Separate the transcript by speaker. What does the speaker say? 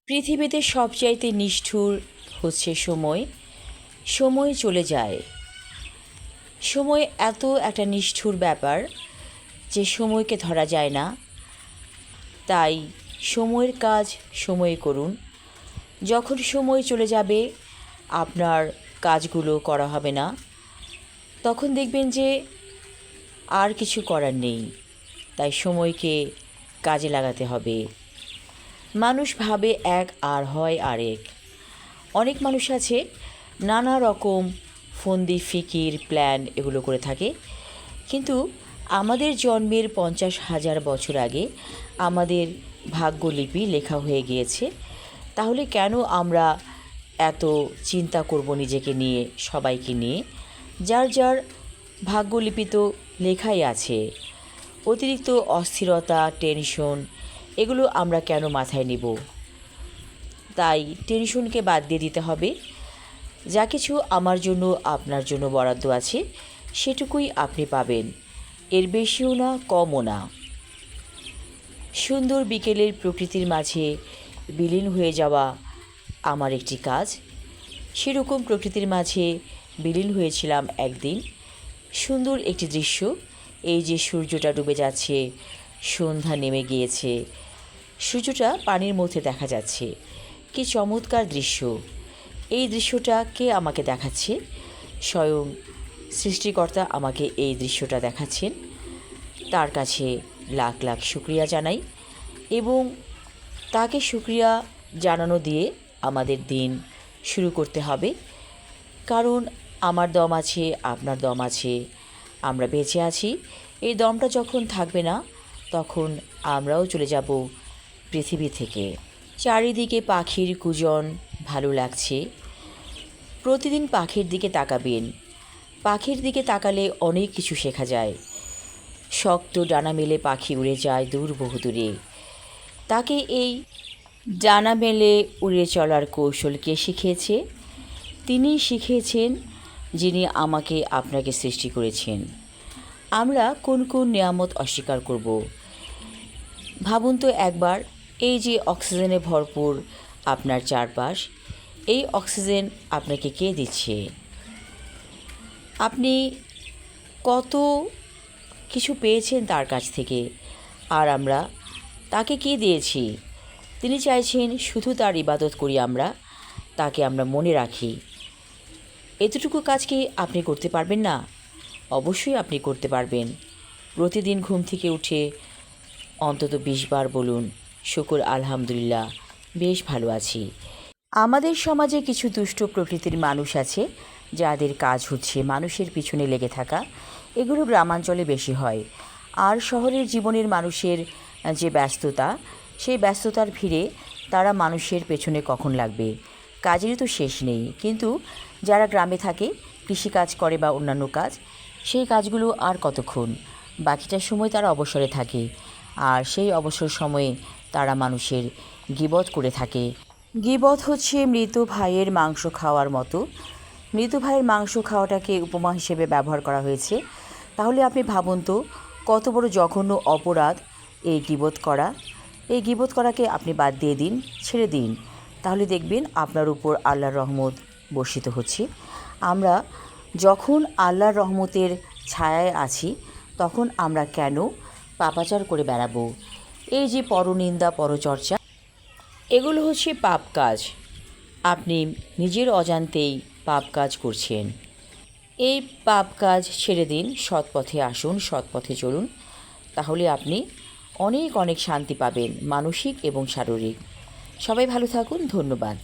Speaker 1: পৃথিবীতে সবচাইতে নিষ্ঠুর হচ্ছে সময়। সময় চলে যায়। সময় এত একটা নিষ্ঠুর ব্যাপার যে সময়কে ধরা যায় না। তাই সময়ের কাজ সময়ে করুন। যখন সময় চলে যাবে, আপনার কাজগুলো করা হবে না, তখন দেখবেন যে আর কিছু করার নেই। তাই সময়কে কাজে লাগাতে হবে। মানুষ ভাবে এক আর হয় আরেক। অনেক মানুষ আছে নানা রকম ফন্দি ফিকির প্ল্যান এগুলো করে থাকে, কিন্তু আমাদের জন্মের 50,000 বছর আগে আমাদের ভাগ্যলিপি লেখা হয়ে গিয়েছে। তাহলে কেন আমরা এত চিন্তা করব নিজেকে নিয়ে, সবাইকে নিয়ে? যার যার ভাগ্যলিপি তো লেখাই আছে। অতিরিক্ত অস্থিরতা, টেনশন এগুলো আমরা কেন মাথায় নেব? তাই টেনশনকে বাদ দিয়ে দিতে হবে। যা কিছু আমার জন্য আপনার জন্য বরাদ্দ আছে সেটুকুই আপনি পাবেন, এর বেশিও না কমও না। সুন্দর বিকেলের প্রকৃতির মাঝে বিলীন হয়ে যাওয়া আমার একটি কাজ। সেরকম প্রকৃতির মাঝে বিলীন হয়েছিলাম একদিন। সুন্দর একটি দৃশ্য, এই যে সূর্যটা ডুবে যাচ্ছে, সন্ধ্যা নেমে গিয়েছে, সূর্যটা পানির মধ্যে দেখা যাচ্ছে। কি চমৎকার দৃশ্য! এই দৃশ্যটা কে আমাকে দেখাচ্ছে? স্বয়ং সৃষ্টিকর্তা আমাকে এই দৃশ্যটা দেখাচ্ছেন। তার কাছে লাখ লাখ শুকরিয়া জানাই, এবং তাকে শুকরিয়া জানানো দিয়ে আমাদের দিন শুরু করতে হবে। কারণ আমার দম আছে, আপনার দম আছে, আমরা বেঁচে আছি। এই দমটা যখন থাকবে না, তখন আমরাও চলে যাব পৃথিবী থেকে। চারিদিকে পাখির কুজন ভালো লাগছে। প্রতিদিন পাখির দিকে তাকাবেন। পাখির দিকে তাকালে অনেক কিছু শেখা যায়। শক্ত ডানা মেলে পাখি উড়ে যায় দূর বহুদূরে। তাকে এই ডানা মেলে উড়ে চলার কৌশল কে শিখিয়েছে? তিনিই শিখিয়েছেন, যিনি আমাকে আপনাকে সৃষ্টি করেছেন। আমরা কোন কোন নিয়ামত অস্বীকার করব? ভাবুন তো একবার, এই যে অক্সিজেনে ভরপুর আপনার চারপাশ, এই অক্সিজেন আপনাকে কে দিচ্ছে? আপনি কত কিছু পেয়েছেন তার কাছ থেকে, আর আমরা তাকে কি দিয়েছি? তিনি চাইছেন শুধু তার ইবাদত করি আমরা, তাকে আমরা মনে রাখি। এতটুকু কাজ কি আপনি করতে পারবেন না? অবশ্যই আপনি করতে পারবেন। প্রতিদিন ঘুম থেকে উঠে অন্তত 20 বার বলুন, শুকর আলহামদুলিল্লাহ, বেশ ভালো আছি। আমাদের সমাজে কিছু দুষ্ট প্রকৃতির মানুষ আছে, যাদের কাজ হচ্ছে মানুষের পিছনে লেগে থাকা। এগুলো গ্রামাঞ্চলে বেশি হয়। আর শহরের জীবনের মানুষের যে ব্যস্ততা, সেই ব্যস্ততার ভিড়ে তারা মানুষের পেছনে কখন লাগবে, কাজেরই তো শেষ নেই। কিন্তু যারা গ্রামে থাকে, কৃষিকাজ করে বা অন্যান্য কাজ, সেই কাজগুলো আর কতক্ষণ? বাকিটা সময় তারা অবসরে থাকে, আর সেই অবসর সময়ে তারা মানুষের গীবত করে থাকে। গীবত হচ্ছে মৃত ভাইয়ের মাংস খাওয়ার মতো। মৃত ভাইয়ের মাংস খাওয়াটাকে উপমা হিসেবে ব্যবহার করা হয়েছে। তাহলে আপনি ভাবুন তো, কত বড় জঘন্য অপরাধ এই গীবত করা। এই গীবত করাকে আপনি বাদ দিয়ে দিন, ছেড়ে দিন। তাহলে দেখবেন আপনার উপর আল্লাহর রহমত বর্ষিত হচ্ছে। আমরা যখন আল্লাহর রহমতের ছায়ায় আছি, তখন আমরা কেন পাপাচার করে বেড়াবো? এই যে পরনিন্দা, পরচর্চা, এগুলো হচ্ছে পাপ কাজ। আপনি নিজের অজান্তেই পাপ কাজ করছেন। এই পাপ কাজ ছেড়ে দিন, সৎ পথে আসুন, সৎ পথে চলুন। তাহলে আপনি অনেক অনেক শান্তি পাবেন, মানসিক এবং শারীরিক। সবাই ভালো থাকুন। ধন্যবাদ।